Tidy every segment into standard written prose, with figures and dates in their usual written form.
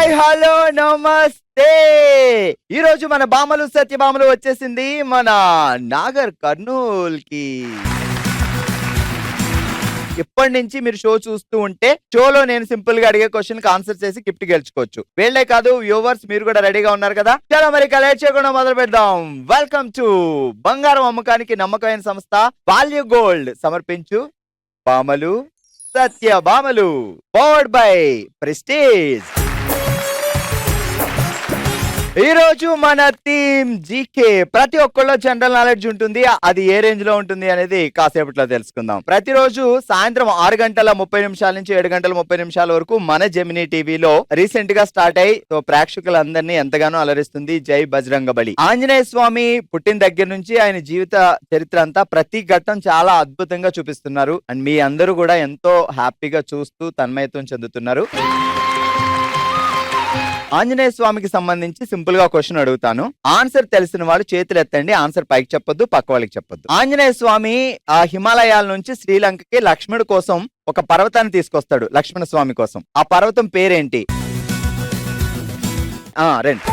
Hi hello నమస్తే. ఈ రోజు మన బామలు సత్యభామలు వచ్చేసింది మన నాగర్ కర్నూల్ కి. ఇప్పటి నుంచి మీరు షో చూస్తూ ఉంటే షోలో నేను సింపుల్ గా అడిగే క్వశ్చన్ కి ఆన్సర్ చేసి గిఫ్ట్ గెలుచుకోవచ్చు. వీళ్ళే కాదు వ్యూవర్స్ మీరు కూడా రెడీగా ఉన్నారు కదా. చాలా మరి లేట్ చేయకుండా మొదలు పెడదాం. వెల్కమ్ టు బంగారం అమ్మకానికి నమ్మకమైన సంస్థ వాల్యూ గోల్డ్ సమర్పించు బామలు సత్యభామలు, పవర్డ్ బై ప్రెస్టీజ్. ఈ రోజు మన థీమ్ జీకే. ప్రతి ఒక్కళ్ళ జనరల్ నాలెడ్జ్ ఉంటుంది, అది ఏ రేంజ్ లో ఉంటుంది అనేది కాసేపట్లో తెలుసుకుందాం. ప్రతిరోజు సాయంత్రం 6:30 నుంచి 7:30 వరకు మన జెమినీ టీవీలో రీసెంట్ గా స్టార్ట్ అయ్యి ప్రేక్షకులందరినీ ఎంతగానో అలరిస్తుంది జై బజరంగబలి. ఆంజనేయ స్వామి పుట్టిన దగ్గర నుంచి ఆయన జీవిత చరిత్ర అంతా ప్రతి ఘట్టం చాలా అద్భుతంగా చూపిస్తున్నారు. అండ్ మీ అందరూ కూడా ఎంతో హ్యాపీగా చూస్తూ తన్మయత్వం చెందుతున్నారు. ఆంజనేయ స్వామికి సంబంధించి సింపుల్ గా క్వశ్చన్ అడుగుతాను. ఆన్సర్ తెలిసిన వాళ్ళు చేతులు ఎత్తండి. ఆన్సర్ పైకి చెప్పొద్దు, పక్క వాళ్ళకి చెప్పొద్దు. ఆంజనేయ స్వామి ఆ హిమాలయాల నుంచి శ్రీలంకకి లక్ష్మణుడు కోసం ఒక పర్వతాన్ని తీసుకొస్తాడు. లక్ష్మణ స్వామి కోసం ఆ పర్వతం పేరేంటి? రండి,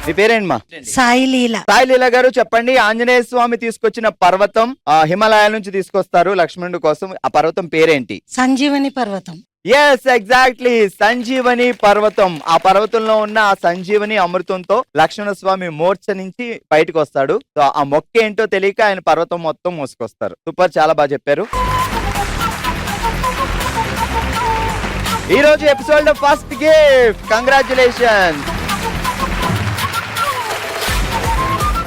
మీ పేరేంటమ్మా? సాయిలీల. సాయిలీల గారు చెప్పండి. ఆంజనేయ స్వామి తీసుకొచ్చిన పర్వతం హిమాలయాల నుంచి తీసుకొస్తారు లక్ష్మణుడు కోసం. ఆ పర్వతం పేరేంటి? సంజీవని పర్వతం. ఎస్, ఎగ్జాక్ట్లీ, సంజీవని పర్వతం. ఆ పర్వతంలో ఉన్న ఆ సంజీవని అమృతంతో లక్ష్మణ స్వామి మోర్చ నుంచి బయటకు వస్తాడు. సో ఆ మొక్క ఏంటో తెలియక ఆయన పర్వతం మొత్తం మోసుకొస్తారు. సూపర్, చాలా బాగా చెప్పారు. ఈ రోజు ఎపిసోడ్ లో ఫస్ట్ గిఫ్ట్. కంగ్రాచులేషన్.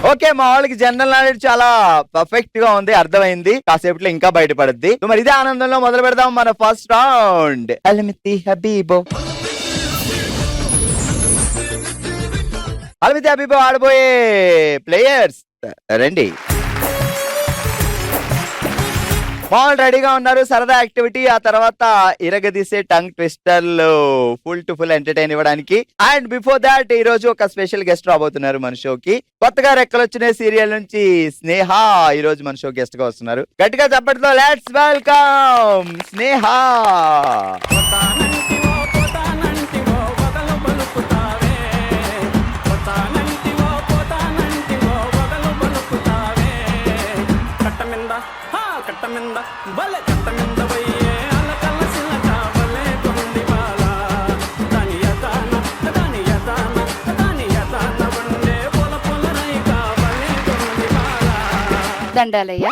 ఓకే, మా వాళ్ళకి జనరల్ నాలెడ్జ్ చాలా పర్ఫెక్ట్ గా ఉంది, అర్థమైంది. కాసేపట్లో ఇంకా బయటపడుద్ది. మరి ఇదే ఆనందంలో మొదలు పెడదాం మన ఫస్ట్ రౌండ్. అల్మితి హబీబో అల్మితి హబీబో ఆడబోయే ప్లేయర్స్ రండి. బాల్ రెడీగా ఉన్నారు. సరదా యాక్టివిటీ, ఆ తర్వాత ఇరగదీసే టంగ్ ట్విస్టర్లు, ఫుల్ టు ఫుల్ ఎంటర్టైన్ ఇవ్వడానికి. అండ్ బిఫోర్ దాట్ ఈ రోజు ఒక స్పెషల్ గెస్ట్ రాబోతున్నారు మన షోకి. కొత్తగా రెక్కలొచ్చిన సీరియల్ నుంచి స్నేహ ఈ రోజు మన షో గెస్ట్ గా వస్తున్నారు. గట్టిగా చెప్పట్లో లెట్స్ వెల్కమ్ స్నేహ. దండాలయ్యా,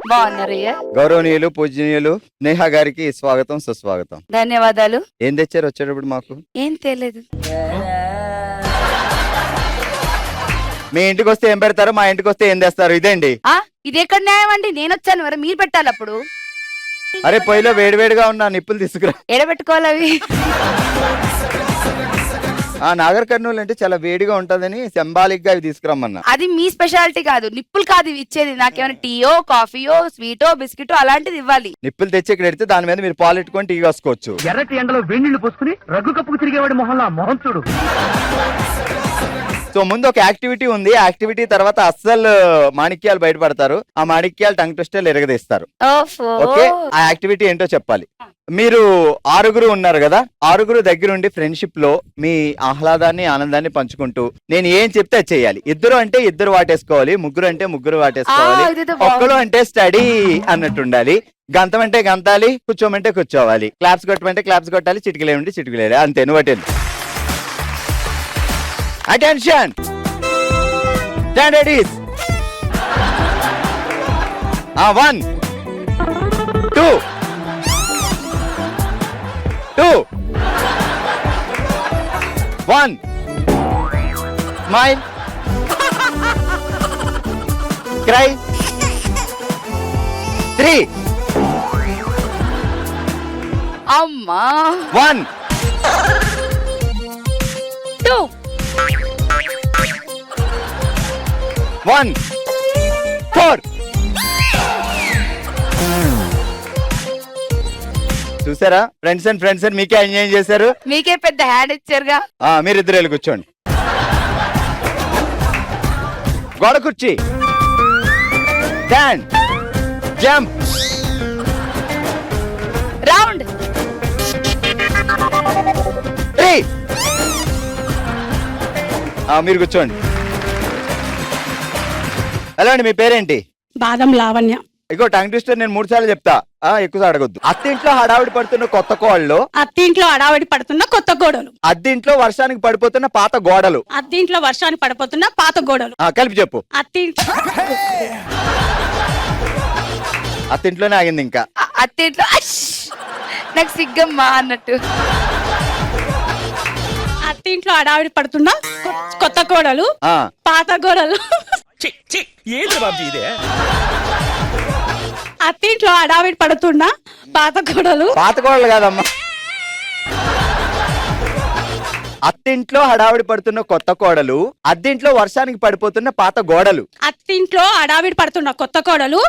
బాగున్నారయ్యా. గౌరవనీయులు పూజనీయులు స్నేహ గారికి స్వాగతం, సుస్వాగతం. ధన్యవాదాలు. ఏం తెచ్చారు వచ్చేటప్పుడు? మాకు ఏం తెలియదు. మీ ఇంటికి వస్తే ఏం పెడతారు, మా ఇంటికి వస్తే ఏం తెస్తారు? ఇదేండి. ఇది ఎక్కడ న్యాయం అండి? నేను వచ్చాను మరి మీరు పెట్టాలి. అప్పుడు అరే పొయ్యిలో వేడివేడిగా ఉన్న నిప్పులు తీసుకురా. ఎడబెట్టుకోవాలి అవి. నాగర్ కర్నూలు అంటే చాలా వేడిగా ఉంటదని సింబాలిక్ గా అవి తీసుకురమ్మన్నా. అది మీ స్పెషాలిటీ కాదు, నిప్పులు కాదు ఇవి ఇచ్చేది. నాకేమైనా టీయో కాఫీయో స్వీటో బిస్కెటో అలాంటిది ఇవ్వాలి. నిప్పులు తెచ్చి ఇక్కడ పెడితే దాని మీద మీరు పాలు పెట్టుకొని టీ కాసుకోవచ్చు. ఎర్రటి ఎండలో వేణిళ్ళు పోసుకుని రగ్గు కప్పుకు తిరిగేవాడి మొహంలో మొహం చూడు. సో ముందు ఒక యాక్టివిటీ ఉంది. యాక్టివిటీ తర్వాత అస్సలు మాణిక్యాలు బయటపడతారు. ఆ మాణిక్యాలు టంగ్ ట్విస్టర్లు ఎరగదీస్తారు. ఓకే, ఆ యాక్టివిటీ ఏంటో చెప్పాలి. మీరు 6 ఉన్నారు కదా, 6 దగ్గరుండి ఫ్రెండ్షిప్ లో మీ ఆహ్లాదాన్ని ఆనందాన్ని పంచుకుంటూ నేను ఏం చెప్తే అది చేయాలి. 2 అంటే 2 వాటేసుకోవాలి, 3 అంటే 3 వాటేసుకోవాలి, ఒక్కరు అంటే స్టడీ అన్నట్టు ఉండాలి, గంతం అంటే గంతాలి, కూర్చోమంటే కూర్చోవాలి, క్లాప్స్ కొట్టమంటే క్లాప్స్ కొట్టాలి, చిటికలేమంటే చిటికలేరు. అంతే, నువ్వు attend. Attention! Standard is 1, 2, 1. Smile. Cry. 3. అమ్మా. 1, 2, 1, 4. చూసారా ఫ్రెండ్స్ అండ్ మీకే ఎంజాయ్ చేశారు. మీకే పెద్ద హ్యాండ్ ఇచ్చారుగా. మీరిద్దరు వెళ్ళి కూర్చోండి. గోడ కుర్చీ, స్టాండ్, జంప్, రౌండ్, మీరు కూర్చోండి. హలో అండి, మీ పేరేంటి? బాదం లావణ్య. ఇగో టంగ్ ట్విస్టర్ నేను 3 సార్లు చెప్తా, ఎక్కువ అడగొద్దు. అత్తింట్లో హడావిడి పడుతున్న కొత్త కోళ్ళు. అత్తింట్లో అడావిడి పడుతున్న కొత్త గోడలు. అద్దింట్లో వర్షానికి పడిపోతున్న పాత గోడలు. అత్తింట్లో వర్షానికి పడిపోతున్న పాత గోడలు. కలిపి చెప్పు. అత్తింట్లోనే ఆగింది ఇంకా. అత్తింట్లో నాకు సిగ్గమ్మా అన్నట్టు. అత్తింట్లో అడావిడి పడుతున్న కొత్త గోడలు, పాత గోడలు. అత్తింట్లో అడావిడి పడుతున్న పాత గోడలు. పాత గోడలు కాదమ్మా. అత్తింట్లో హడావిడి పడుతున్న కొత్త కోడలు, అద్దింట్లో వర్షానికి పడిపోతున్న పాత గోడలు. అత్తింట్లో అడావిడి పడుతున్న కొత్త కోడలు,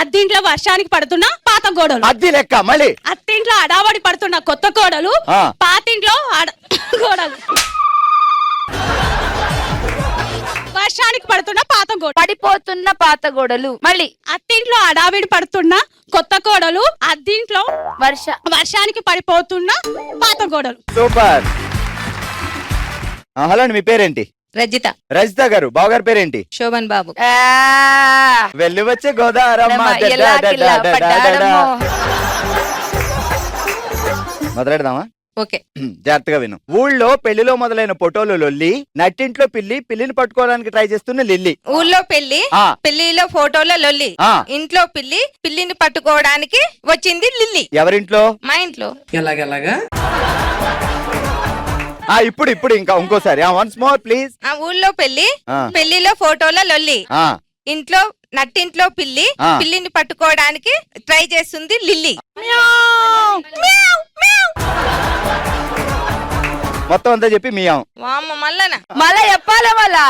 అద్దింట్లో వర్షానికి పడుతున్న పాత గోడలు. అద్ది లెక్క మళ్ళీ. అత్తింట్లో అడావిడి పడుతున్న కొత్త కోడలు, పాతింట్లో గోడలు, వర్షానికి పడుతున్న పాత గోడలు. పడిపోతున్న పాత గోడలు. మళ్ళీ అత్తింట్లో అడావిడి పడుతున్న కొత్త కోడలు, అద్దింట్లో వర్షానికి పడిపోతున్న పాత గోడలు. సూపర్. హలో అండి, మీ పేరేంటి? రజిత. రజిత గారు, బావగారి పేరేంటి? శోభన్ బాబు. వెళ్ళి వచ్చే గోదారమ్మ. మొదలెడదామా? ఓకే, జాగ్రత్తగా విను. ఊళ్ళో పెళ్లిలో మొదలైన ఫోటోలు లొల్లి, నట్టింట్లో పిల్లిని పట్టుకోవడానికి ట్రై చేస్తున్న లిల్లీ. ఊళ్ళో పెళ్లి, పెళ్లిలో ఫోటోల లొల్లి, ఇంట్లో పిల్లిని పట్టుకోవడానికి వచ్చింది లిల్లీ. ఎవరింట్లో? మా ఇంట్లో. ఎలాగెలాగా? ఇప్పుడు ఇంకా ఇంకోసారి వన్స్ మోర్ ప్లీజ్. ఊళ్ళో పెళ్లి, పెళ్లిలో ఫోటోల లొల్లి, ఇంట్లో నట్టింట్లో పిల్లిని పట్టుకోవడానికి ట్రై చేస్తుంది లిల్లీ. మొత్తం అంతా చెప్పి మియాం. మళ్ళా చెప్పాలా? మళ్ళా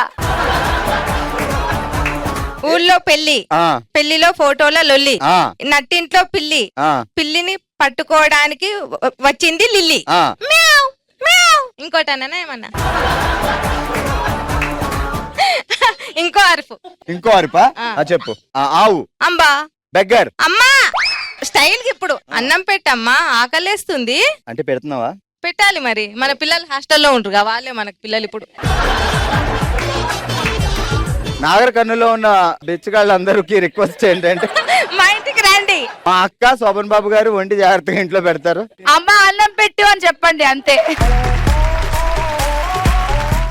ఊళ్ళో పెళ్లి, పెళ్లిలో ఫోటోల లొల్లి, నట్టింట్లో పిల్లిని పట్టుకోవడానికి వచ్చింది లిల్లీ. ఇంకోటన్నా ఏమన్నా? ఇంకో అరుపా చెప్పు. ఆవు. అంబా. బెగ్గర్. అమ్మా స్టైల్ కి ఇప్పుడు అన్నం పెట్టమ్మా, ఆకలేస్తుంది. అంటే పెడుతున్నావా? పెట్టాలి మరి, మన పిల్లలు హాస్టల్లో ఉంటారు, వాళ్ళే మనకు పిల్లలు. ఇప్పుడు నాగర్ కర్నూలులో ఉన్న బిచ్చగాళ్ళందరికీ రిక్వెస్ట్ ఏంటంటే మా ఇంటికి రండి. మా అక్క శోభన్ బాబు గారు వండి జాగ్రత్తగా ఇంట్లో పెడతారు. అమ్మ అన్నం పెట్టు అని చెప్పండి అంతే.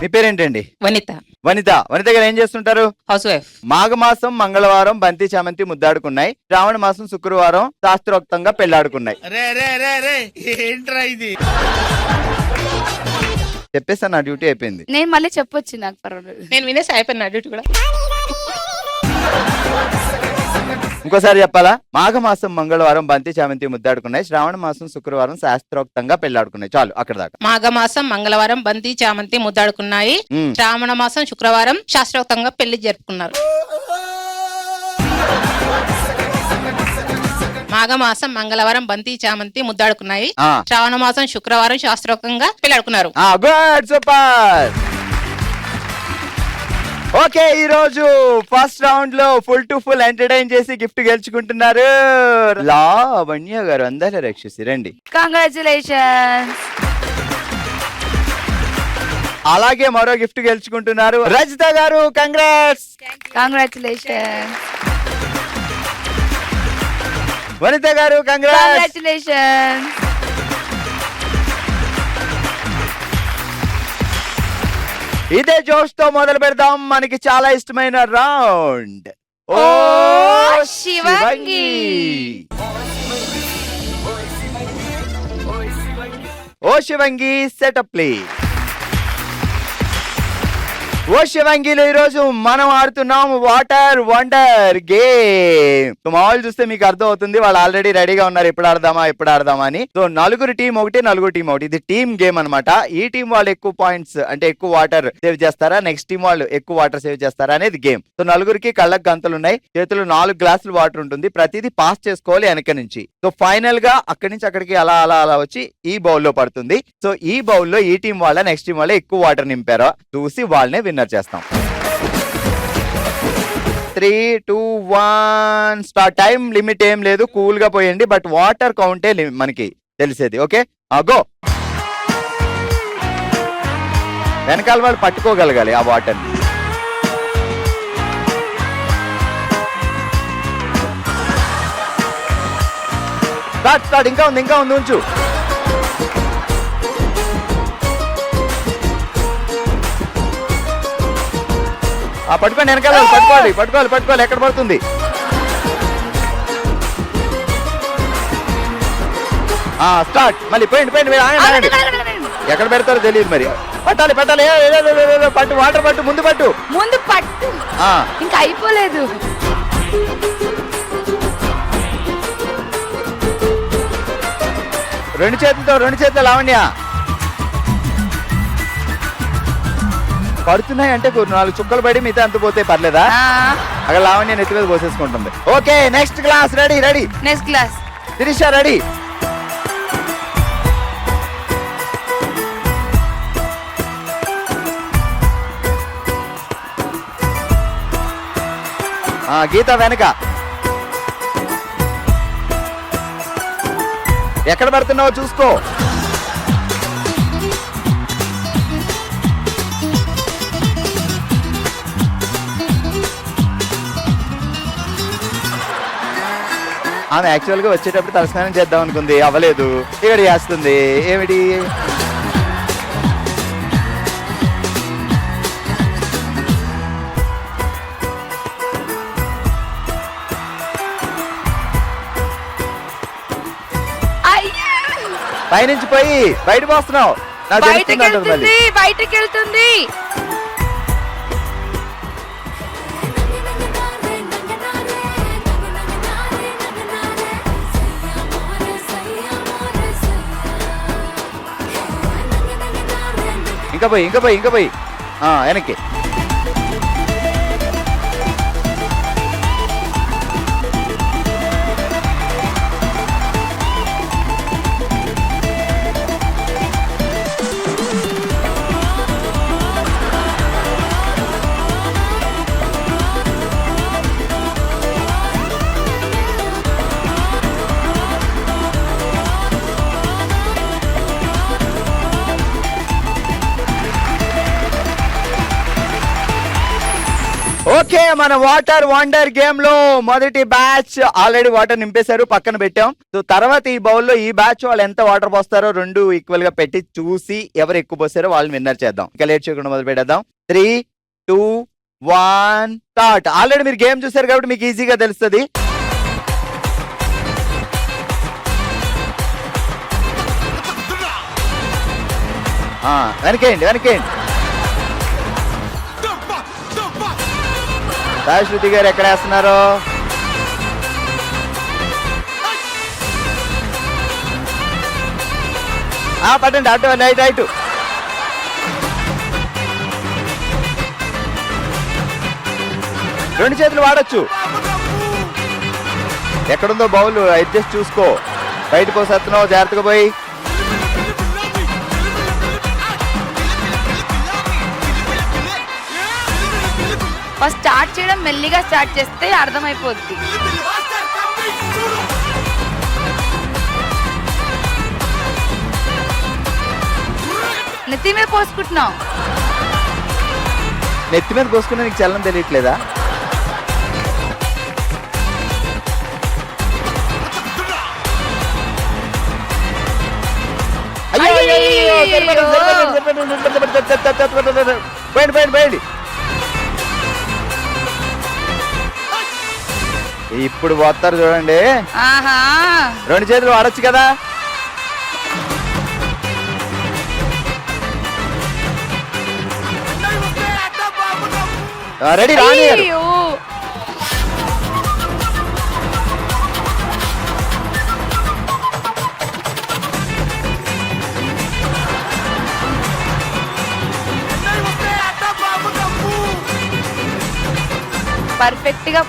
మీ పేరేంటండి? వనిత. వనిత గారు ఏం చేస్తుంటారు? House wife. మాఘమాసం మంగళవారం బంతి చామంతి ముద్దాడుకున్నాయి, శ్రావణ మాసం శుక్రవారం శాస్త్రోక్తంగా పెళ్లాడుకున్నాయి. చెప్పేస్తా, నా డ్యూటీ అయిపోయింది. నేను మళ్ళీ చెప్పొచ్చు, నాకు పర్వాలేదు. నేను వినేసి అయిపోయింది నా డ్యూటీ కూడా. ఇంకోసారి చెప్పాలా? మాఘమాసం మంగళవారం బంతి చామంతి ముద్దాడుకున్నాయి, శ్రావణ మాసం శుక్రవారం శాస్త్రోక్తంగా పెళ్లాడుకున్నాయి. చాలు అక్కడ దాకా. మాఘమాసం మంగళవారం బంతి చామంతి ముద్దాడుకున్నాయి, శ్రావణ మాసం శుక్రవారం శాస్త్రోక్తంగా పెళ్లి జరుపుకున్నారు. మాఘమాసం మంగళవారం బంతి చామంతి ముద్దాడుకున్నాయి, శ్రావణ మాసం శుక్రవారం శాస్త్రోక్తంగా పెళ్లాడుకున్నారు. Good, super. ఓకే, ఈ రోజు ఫస్ట్ రౌండ్ లో ఫుల్ ఎంటర్టైన్ చేసి గిఫ్ట్ గెలుచుకుంటున్నారు లావణ్య గారు. అందరూ రక్షిసి రండి. కంగ్రాచులేషన్స్. అలాగే మరో గిఫ్ట్ గెలుచుకుంటున్నారు రజిత గారు. కంగ్రాట్స్. కంగ్రాచులేషన్స్. వనిత గారు. కంగ్రాచులేషన్స్. ఇదే జోష్ తో మొదలు పెడదాం మనకి చాలా ఇష్టమైన రౌండ్. ఓ శివంగి. ఓ శివంగి సెటప్ ప్లీజ్. ఓ శివంగిలో ఈ రోజు మనం ఆడుతున్నాం వాటర్ వండర్ గేమ్. సో మామూలు చూస్తే మీకు అర్థం అవుతుంది, వాళ్ళు ఆల్రెడీ రెడీగా ఉన్నారు, ఎప్పుడు ఆడదామా అని. సో నలుగురు టీం ఒకటి, నలుగురు టీం ఒకటి. ఇది టీమ్ గేమ్ అన్నమాట. ఈ టీం వాళ్ళు ఎక్కువ పాయింట్స్ అంటే ఎక్కువ వాటర్ సేవ్ చేస్తారా, నెక్స్ట్ టీం వాళ్ళు ఎక్కువ వాటర్ సేవ్ చేస్తారా అనేది గేమ్. సో నలుగురికి కళ్ళకు గంతలు ఉన్నాయి, చేతులు 4 గ్లాసులు వాటర్ ఉంటుంది, ప్రతిదీ పాస్ చేసుకోవాలి వెనక నుంచి. సో ఫైనల్ గా అక్కడి నుంచి అక్కడికి అలా వచ్చి ఈ బౌల్లో పడుతుంది. సో ఈ బౌల్లో ఈ టీం వాళ్ళ నెక్స్ట్ టీం వాళ్ళ ఎక్కువ వాటర్ నింపారో చూసి వాళ్ళనే విన్నర్ చేస్తాం. 3, 2, 1 స్టార్ట్. టైం లిమిట్ ఏం లేదు, కూల్ గా పోయండి, బట్ వాటర్ కౌంటే మనకి తెలిసేది. Okay, go. వెనకాల వాళ్ళు పట్టుకోగలగాలి ఆ వాటర్. Start start. ఇంకా ఉంది ఉంచు. పట్టుకోండి వెనకాల పట్టుకోవాలి. ఎక్కడ పడుతుంది? స్టార్ట్. మళ్ళీ పోయింది. ఎక్కడ పెడతారో తెలియదు మరి. పట్టాలి పట్టు. వాటర్ పట్టు. ముందు పట్టు. ఇంకా అయిపోలేదు. రెండు చేతులతో లావణ్య. పడుతున్నాయి అంటే 4 చుక్కలు పడి మిగతా అంత పోతే పర్లేదా? అక్కడ లావణ్య నెత్తి మీద పోసేసుకుంటుంది. Okay next class. Ready. Next class. Sirisha ready. Geetha వెనక. ఎక్కడ పడుతున్నావో చూసుకో. ఆమె యాక్చువల్ గా వచ్చేటప్పుడు తలస్నానం చేద్దాం అనుకుంది, అవ్వలేదు. ఇక్కడ చేస్తుంది ఏమిటి? పైనుంచి పోయి బయట పోస్తున్నావు. బయటకి వెళ్తుంది. ఇంకా పోయి వెనక్కి. ఓకే మన వాటర్ వండర్ గేమ్ లో మొదటి బ్యాచ్ ఆల్రెడీ వాటర్ నింపేశారు, పక్కన పెట్టాం. సో తర్వాత ఈ బౌల్లో ఈ బ్యాచ్ వాళ్ళు ఎంత వాటర్ పోస్తారో 2 ఈక్వల్ గా పెట్టి చూసి ఎవరు ఎక్కువ పోస్తారో వాళ్ళని విన్నర్ చేద్దాం. ఇక లేట్ చేయకుండా మొదలు పెట్టేద్దాం. 3, 2, 1 స్టార్ట్. ఆల్రెడీ మీరు గేమ్ చూసారు కాబట్టి మీకు ఈజీగా తెలుస్తుంది. వెనకేయండి. శృతి గారు ఎక్కడ వేస్తున్నారు? పట్టండి. అటు రైట్. రెండు చేతులు వాడచ్చు. ఎక్కడుందో బౌల్ అడ్జస్ట్ చూసుకో. బయట పోసేస్తున్నావు, జాగ్రత్తగా పోయి. ఫస్ట్ స్టార్ట్ చేయడం మెల్లిగా స్టార్ట్ చేస్తే అర్థమైపోద్ది. నెత్తి మీద పోసుకుంటున్నావు. నెత్తి మీద పోసుకున్నా నీకు చల్లం తెలియట్లేదా? పోయండి. ఇప్పుడు పోతారు చూడండి. రెండు చేతులు వాడచ్చు కదా. రెడీ రాని. పర్ఫెక్ట్ గా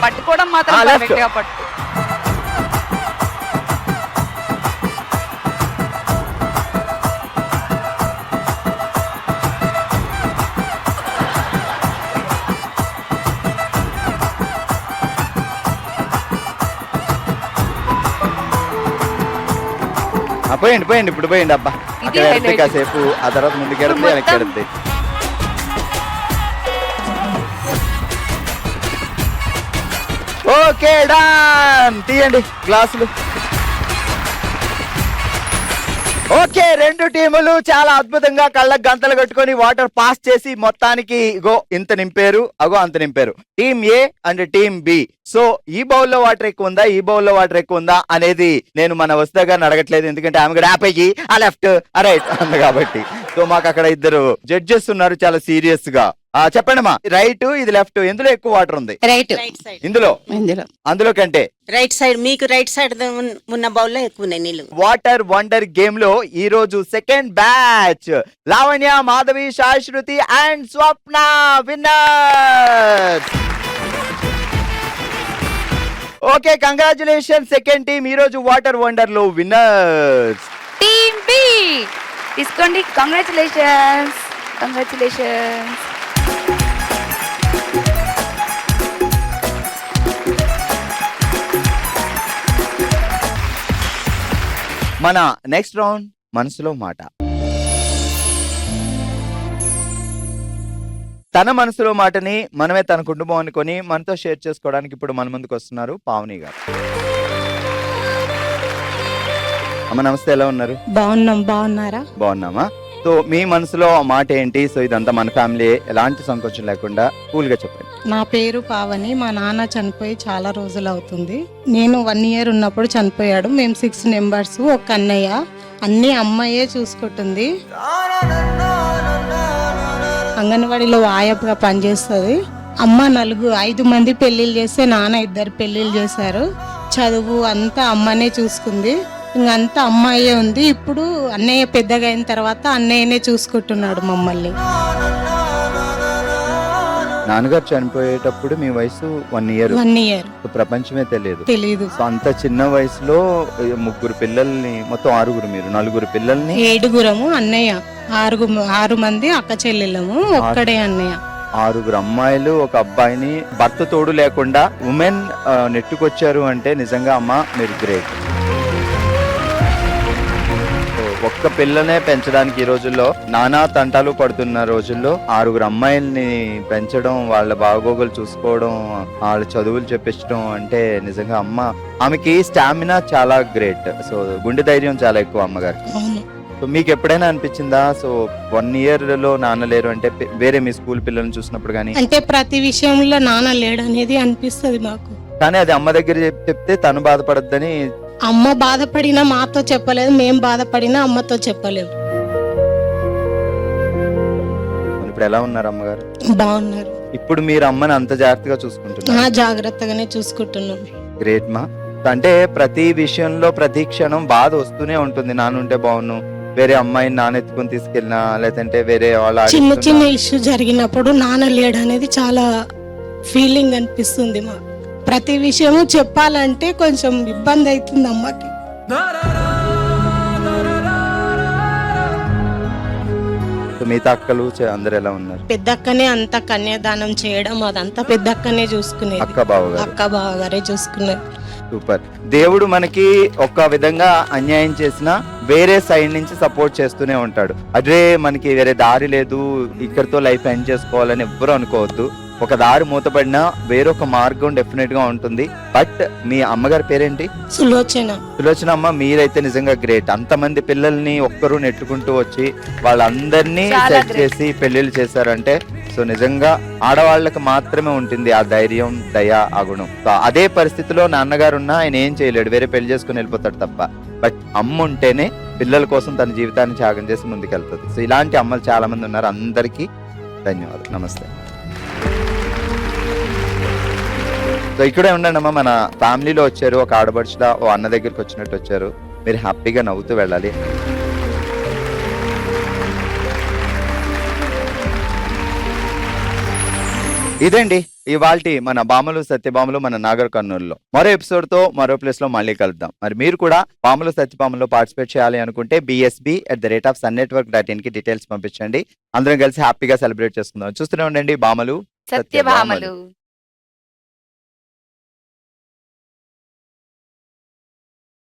పట్టుకోవడం మాత్రం పర్ఫెక్ట్ గా పట్టు. పోయండి ఇప్పుడు పోయండి అబ్బా. ఇది అక్కడ ఎడితే highlight. కాసేపు, ఆ తర్వాత ముందుకెడితే ఇప్పుడు వెనక్కి మొత్తం- ఎడితే. Okay done. తీయండి గ్లాసులు. ఓకే, రెండు టీములు చాలా అద్భుతంగా కళ్ళకు గంతలు కట్టుకొని వాటర్ పాస్ చేసి మొత్తానికి ఇగో ఇంత నింపారు, అగో అంత నింపారు. Team A and team B. So ఈ బౌల్లో వాటర్ ఎక్కువ ఉందా, ఈ బౌల్లో వాటర్ ఎక్కువ ఉందా అనేది నేను మన వసుదా గారిని అడగట్లేదు, ఎందుకంటే ఆమె కూడా ఆపేయి ఆ లెఫ్ట్ ఆ రైట్ అంది కాబట్టి. సో మాకు అక్కడ ఇద్దరు జడ్జెస్ ఉన్నారు చాలా సీరియస్ గా. చెప్పండి అమ్మా, రైట్ ఇది లెఫ్ట్, ఎందులో ఎక్కువ వాటర్ ఉంది? రైట్ ఇందులో అందులో కంటే రైట్ సైడ్, మీకు రైట్ సైడ్ ఉన్న బౌల్లో ఎక్కువ ఉన్నాయి నీళ్ళు. వాటర్ వండర్ గేమ్ లో ఈ రోజు second batch Lavanya, Madhavi, Shashwati and Swapna winners. Okay, congratulation second team, ఈ రోజు వాటర్ వండర్ లో విన్నర్స్. టీమ్ బి తీసుకోండి. కంగ్రాచులేషన్స్. మన నెక్స్ట్ రౌండ్ మనసులో మాట. తన మనసులో మాటని మనమే తన కుటుంబం అనుకొని మనతో షేర్ చేసుకోవడానికి ఇప్పుడు మన ముందుకు వస్తున్నారు పావని గారు. అమ్మ నమస్తే, ఎలా ఉన్నారు? బాగున్నారా? బాగున్నామా? సో మీ మనసులో ఆ మాట ఏంటి? సో ఇదంతా మన ఫ్యామిలీ, ఎలాంటి సంకోచం లేకుండా కూల్ గా చెప్పండి. నా పేరు పావని. మా నాన్న చనిపోయి చాలా రోజులు అవుతుంది. నేను 1 year ఉన్నప్పుడు చనిపోయాడు. మేము 6 members, ఒక అన్నయ్య. అన్ని అమ్మాయే చూసుకుంటుంది. అంగన్వాడీలో వాయపుగా పనిచేస్తుంది. అమ్మ 5 మంది పెళ్లిళ్ళు చేస్తే నాన్న 2 పెళ్లిళ్ళు చేశారు. చదువు అంతా అమ్మనే చూసుకుంది. ఇంకంతా అమ్మాయే ఉంది. ఇప్పుడు అన్నయ్య పెద్దగా అయిన తర్వాత అన్నయ్యనే చూసుకుంటున్నాడు మమ్మల్ని. నాన్నగారు చనిపోయేటప్పుడు మీ వయసు 1 year. 1 year ప్రపంచమే తెలియదు. తెలీదు. సో అంత చిన్న వయసులో 3 పిల్లల్ని, మొత్తం 6 మీరు, 4 పిల్లల్ని. 7 అన్నయ్య, 6 మంది అక్క చెల్లెళ్ళము, ఒక్కడే అన్నయ్య. 6 అమ్మాయిలు, ఒక అబ్బాయిని, భర్త తోడు లేకుండా ఉమెన్ నెట్టుకొచ్చారు అంటే నిజంగా అమ్మ మీరు గ్రేట్. ఒక్క పిల్లనే పెంచడానికి ఈ రోజుల్లో నానా తంటాలు పడుతున్న రోజుల్లో 6 అమ్మాయిల్ని పెంచడం, వాళ్ళ బాగోగులు చూసుకోవడం, వాళ్ళ చదువులు చెప్పించడం అంటే నిజంగా అమ్మ, ఆమెకి స్టామినా చాలా గ్రేట్. సో గుండె ధైర్యం చాలా ఎక్కువ అమ్మగారు. సో మీకు ఎప్పుడైనా అనిపించిందా, సో 1 year లో నాన్న లేరు అంటే వేరే మీ స్కూల్ పిల్లల్ని చూసినప్పుడు కానీ? అంటే ప్రతి విషయంలో నాన్న లేడనేది అనిపిస్తుంది మాకు. కానీ అది అమ్మ దగ్గర చెప్తే తను బాధపడద్దని. అమ్మ బాధపడినా మాతో చెప్పలేదు, మేం బాధపడినా అమ్మతో చెప్పలేదు. ఇప్పుడు ఎలా ఉన్నారు అమ్మగారు? బాగున్నారు. ఇప్పుడు మీరు అమ్మని అంత జాగ్రత్తగా చూసుకుంటున్నారు? జాగ్రత్తగానే చూసుకుంటున్నాం. గ్రేట్ మా. అంటే ప్రతి విషయంలో ప్రతి క్షణం బాధ వస్తూనే ఉంటుంది. నానుంటే బాగున్ను, వేరే అమ్మాయిని నానెత్తుకుని తీసుకెళ్ళినా, లేదంటే వేరే వాళ్ళ చిన్న ఇష్యూ జరిగినప్పుడు నాన్న లేడనేది చాలా ఫీలింగ్ అనిపిస్తుంది మా. ప్రతి విషయము చెప్పాలంటే కొంచెం ఇబ్బంది అవుతుంది అమ్మకి. మిగతా అక్కలు అందరు ఎలా ఉన్నారు? పెద్దక్కనే అంత కన్యాదానం చేయడం అదంతా పెద్దక్కనే చూసుకునేది. అక్క బావగారే చూసుకునేది. సూపర్. దేవుడు మనకి ఒక విధంగా అన్యాయం చేసినా వేరే సైడ్ నుంచి సపోర్ట్ చేస్తూనే ఉంటాడు. అదే మనకి వేరే దారి లేదు, ఇక్కడితో లైఫ్ ఎండ్ చేసుకోవాలని ఎవ్వరూ అనుకోవద్దు. ఒక దారి మూతపడినా వేరొక మార్గం డెఫినెట్ గా ఉంటుంది. బట్ మీ అమ్మగారి పేరేంటి? సులోచన అమ్మ, మీరైతే నిజంగా గ్రేట్. అంతమంది పిల్లల్ని ఒక్కరు నెట్టుకుంటూ వచ్చి వాళ్ళందరినీ సెట్ చేసి పెళ్లిళ్ళు చేశారంటే సో నిజంగా ఆడవాళ్ళకి మాత్రమే ఉంటుంది ఆ ధైర్యం, దయ, ఆ గుణం. సో అదే పరిస్థితిలో నాన్నగారు ఉన్నా ఆయన ఏం చేయలేడు, వేరే పెళ్లి చేసుకుని వెళ్ళిపోతాడు తప్ప. బట్ అమ్మ ఉంటేనే పిల్లల కోసం తన జీవితాన్ని త్యాగం చేసి ముందుకెళ్తుంది. సో ఇలాంటి అమ్మలు చాలా మంది ఉన్నారు. అందరికీ ధన్యవాదాలు. నమస్తే. సో ఇక్కడే ఉండండి అమ్మా, మన ఫ్యామిలీలో వచ్చారు, ఒక ఆడపడుచులా ఓ అన్న దగ్గరికి వచ్చినట్టు వచ్చారు. మీరు హ్యాపీగా నవ్వుతూ వెళ్ళాలి. ఇదండి ఇవాల్టి మన బామలు సత్యభామలు మన నాగర్ కర్నూలులో. మరో ఎపిసోడ్ తో మరో ప్లేస్ లో మళ్ళీ కలుద్దాం. మరి మీరు కూడా బామలు సత్యభామలో పార్టిసిపేట్ చేయాలి అనుకుంటే bsb@sunnetwork.in కి డీటెయిల్స్ పంపించండి. అందరం కలిసి హ్యాపీగా సెలబ్రేట్ చేసుకుందాం. చూస్తూనే ఉండండి బామలు సత్యభామలు.